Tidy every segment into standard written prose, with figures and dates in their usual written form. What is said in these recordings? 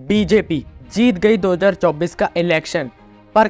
BJP जीत गई 2024 का election, पर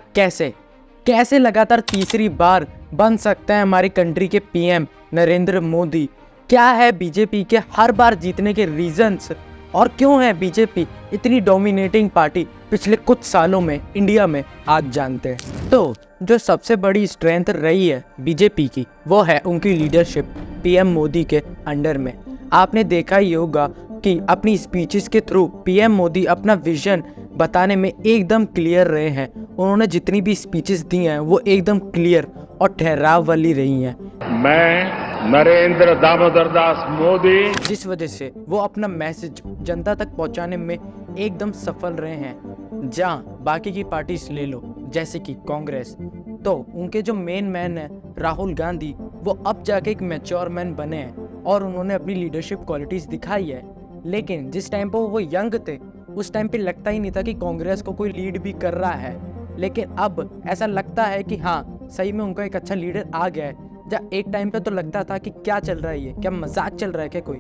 कैसे लगातार तीसरी बार बन सकते हैं हमारी कंट्री के पीएम नरेंद्र मोदी। क्या है बीजेपी के हर बार जीतने के रीजंस और क्यों है बीजेपी इतनी डोमिनेटिंग पार्टी पिछले कुछ सालों में इंडिया में, आज जानते हैं। तो जो सबसे बड़ी स्ट्रेंथ रही है बीजेपी की, वो है उनकी लीडरशिप पीएम मोदी के अंडर में। आपने देखा ही होगा कि अपनी स्पीचेस के थ्रू पीएम मोदी अपना विजन बताने में एकदम क्लियर रहे हैं। उन्होंने जितनी भी स्पीचेस दी हैं वो एकदम क्लियर और ठहराव वाली रही हैं। मैं नरेंद्र दामोदर दास मोदी, जिस वजह से वो अपना मैसेज जनता तक पहुंचाने में एकदम सफल रहे हैं। जहां बाकी की पार्टीज ले लो जैसे कि कांग्रेस, तो उनके जो मेन मैन है राहुल गांधी, वो अब जाके एक मैच्योर मैन बने हैं और उन्होंने अपनी लीडरशिप क्वालिटीज दिखाई है। लेकिन जिस टाइम पर वो यंग थे उस टाइम पे लगता ही नहीं था कि कांग्रेस को कोई लीड भी कर रहा है। लेकिन अब ऐसा लगता है कि हाँ, सही में उनका एक अच्छा लीडर आ गया है। जब एक टाइम पे तो लगता था कि क्या चल रहा है, ये क्या मजाक चल रहा है क्या कोई।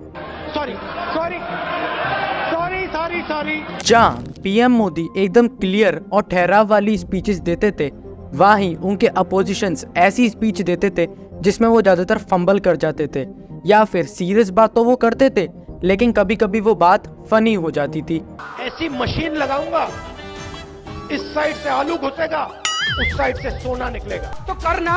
सॉरी। जहाँ पीएम मोदी एकदम क्लियर और ठहराव वाली स्पीचेस देते थे, वहीं उनके अपोजिशंस ऐसी स्पीच देते थे जिसमें वो ज्यादातर फंबल कर जाते थे, या फिर सीरियस बात तो वो करते थे लेकिन कभी कभी वो बात फनी हो जाती थी। ऐसी मशीन लगाऊंगा, इस साइड से आलू घुसेगा, उस साइड से सोना निकलेगा। तो करना,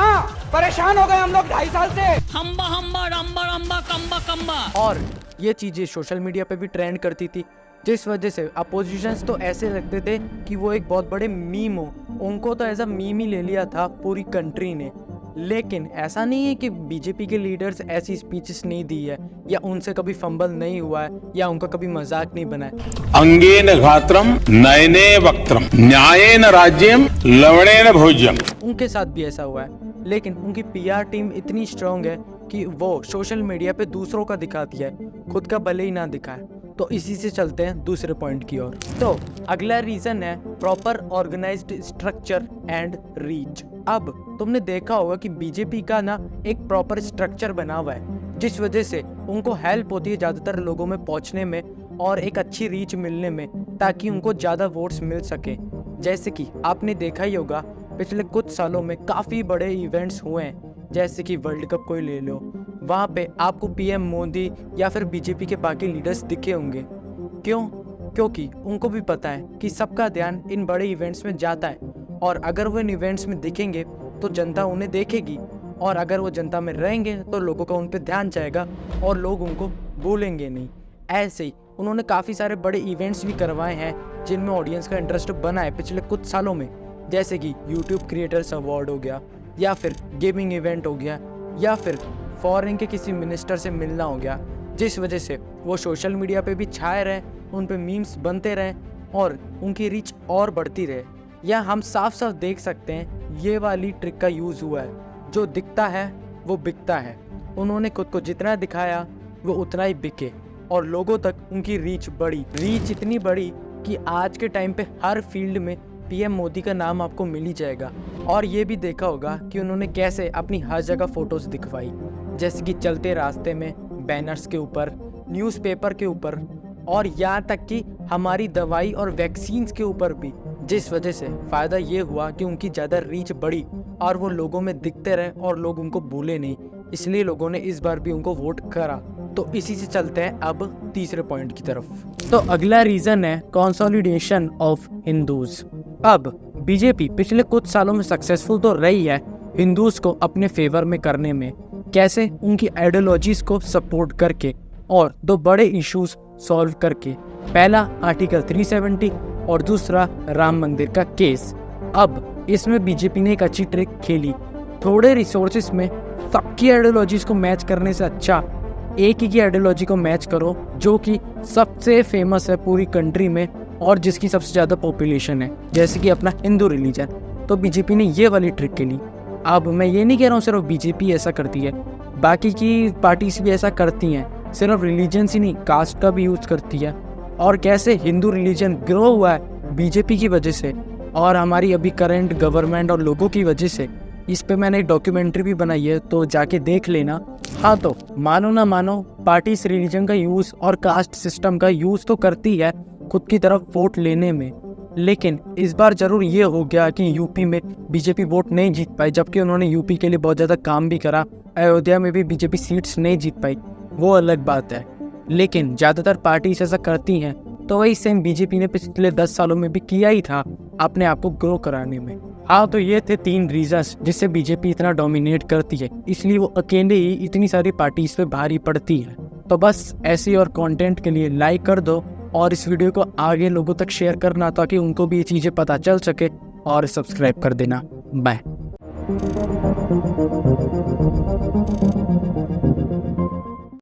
परेशान हो गए हम लोग 2.5 साल से। हम्बा हम्बा रम्बा रम्बा कम्बा कम्बा। और ये चीजें सोशल मीडिया पे भी ट्रेंड करती थी, जिस वजह से अपोजिशंस तो ऐसे लगते थे कि वो एक बहुत बड़े मीम हो। उनको तो ऐसा मीम ही ले लिया था पूरी कंट्री ने। लेकिन ऐसा नहीं है कि बीजेपी के लीडर्स ऐसी स्पीचेस नहीं दी है, या उनसे कभी फंबल नहीं हुआ है, या उनका कभी मजाक नहीं बना है। अंगेन गात्रम नयने वक्त्रम न्यायेन राज्यम लवणेन भोज्यम। उनके साथ भी ऐसा हुआ है। लेकिन उनकी पीआर टीम इतनी स्ट्रांग है कि वो सोशल मीडिया पे दूसरों का दिखाती है, खुद का भले ही ना दिखाए। तो इसी से चलते हैं दूसरे पॉइंट की ओर। तो अगला रीजन है proper organised structure and reach. अब तुमने देखा होगा कि बीजेपी का ना एक प्रॉपर स्ट्रक्चर बना हुआ है, जिस वजह से उनको हेल्प होती है ज्यादातर लोगों में पहुंचने में और एक अच्छी रीच मिलने में, ताकि उनको ज्यादा वोट्स मिल सके। जैसे कि आपने देखा ही होगा पिछले कुछ सालों में काफी बड़े इवेंट्स हुए हैं, जैसे कि वर्ल्ड कप कोई ले लो, वहाँ पे आपको पीएम मोदी या फिर बीजेपी के बाकी लीडर्स दिखे होंगे। क्यों? क्योंकि उनको भी पता है कि सबका ध्यान इन बड़े इवेंट्स में जाता है, और अगर वो इन इवेंट्स में दिखेंगे तो जनता उन्हें देखेगी, और अगर वो जनता में रहेंगे तो लोगों का उन पर ध्यान जाएगा और लोग उनको भूलेंगे नहीं। ऐसे ही उन्होंने काफ़ी सारे बड़े इवेंट्स भी करवाए हैं जिनमें ऑडियंस का इंटरेस्ट बना है पिछले कुछ सालों में, जैसे कि यूट्यूब क्रिएटर्स अवार्ड हो गया, या फिर गेमिंग इवेंट हो गया, या फिर फॉरेन के किसी मिनिस्टर से मिलना हो गया, जिस वजह से वो सोशल मीडिया पे भी छाए रहे, उन पे मीम्स बनते रहे और उनकी रीच और बढ़ती रहे। या हम साफ साफ देख सकते हैं ये वाली ट्रिक का यूज़ हुआ है, जो दिखता है वो बिकता है। उन्होंने खुद को जितना दिखाया वो उतना ही बिके, और लोगों तक उनकी रीच बढ़ी। रीच इतनी बढ़ी कि आज के टाइम पे हर फील्ड में पीएम मोदी का नाम आपको मिल ही जाएगा। और ये भी देखा होगा कि उन्होंने कैसे अपनी हर जगह फोटोज दिखवाई, जैसे कि चलते रास्ते में, बैनर्स के ऊपर, न्यूज़पेपर के ऊपर, और यहाँ तक कि हमारी दवाई और वैक्सीन्स के ऊपर भी। जिस वजह से फ़ायदा ये हुआ कि उनकी ज़्यादा रीच बढ़ी और वो लोगों में दिखते रहे और लोग उनको भूले नहीं, इसलिए लोगों ने इस बार भी उनको वोट करा। तो इसी से चलते हैं अब तीसरे पॉइंट की तरफ। तो अगला रीज़न है कंसोलिडेशन ऑफ हिंदूज। अब बीजेपी पिछले कुछ सालों में सक्सेसफुल तो रही है हिंदूज को अपने फेवर में करने में। कैसे? उनकी आइडियोलॉजीज को सपोर्ट करके और दो बड़े इश्यूज सॉल्व करके। पहला आर्टिकल 370 और दूसरा राम मंदिर का केस। अब इसमें बीजेपी ने एक अच्छी ट्रिक खेली। थोड़े रिसोर्सेस में सबकी आइडियोलॉजीज को मैच करने से अच्छा एक ही की आइडियोलॉजी को मैच करो, जो कि सबसे फेमस है पूरी कंट्री में और जिसकी सबसे ज़्यादा पॉपुलेशन है, जैसे कि अपना हिंदू रिलीजन। तो बीजेपी ने ये वाली ट्रिक खेली। अब मैं ये नहीं कह रहा हूँ सिर्फ बीजेपी ऐसा करती है, बाकी की पार्टीज भी ऐसा करती हैं। सिर्फ रिलीजन ही नहीं, कास्ट का भी यूज़ करती है। और कैसे हिंदू रिलीजन ग्रो हुआ है बीजेपी की वजह से, और हमारी अभी करंट गवर्नमेंट और लोगों की वजह से। इस पे मैंने एक डॉक्यूमेंट्री भी बनाई है, तो जाके देख लेना। हाँ, तो मानो ना मानो पार्टी इस रिलीजन का यूज़ और कास्ट सिस्टम का यूज़ तो करती है, खुद की तरफ वोट लेने में। लेकिन इस बार जरूर ये हो गया कि यूपी में बीजेपी वोट नहीं जीत पाई, जबकि उन्होंने यूपी के लिए बहुत ज़्यादा काम भी करा। अयोध्या में भी बीजेपी सीट्स नहीं जीत पाई, वो अलग बात है। लेकिन ज़्यादातर पार्टीज ऐसा करती हैं, तो वही सेम बीजेपी ने पिछले 10 सालों में भी किया ही था अपने आप को ग्रो कराने में। हाँ, तो ये थे 3 रीजंस जिससे बीजेपी इतना डोमिनेट करती है, इसलिए वो अकेले ही इतनी सारी पार्टीज पे भारी पड़ती है। तो बस ऐसी और कंटेंट के लिए लाइक कर दो और इस वीडियो को आगे लोगों तक शेयर करना ताकि उनको भी ये चीज़ें पता चल सके, और सब्सक्राइब कर देना। बाय।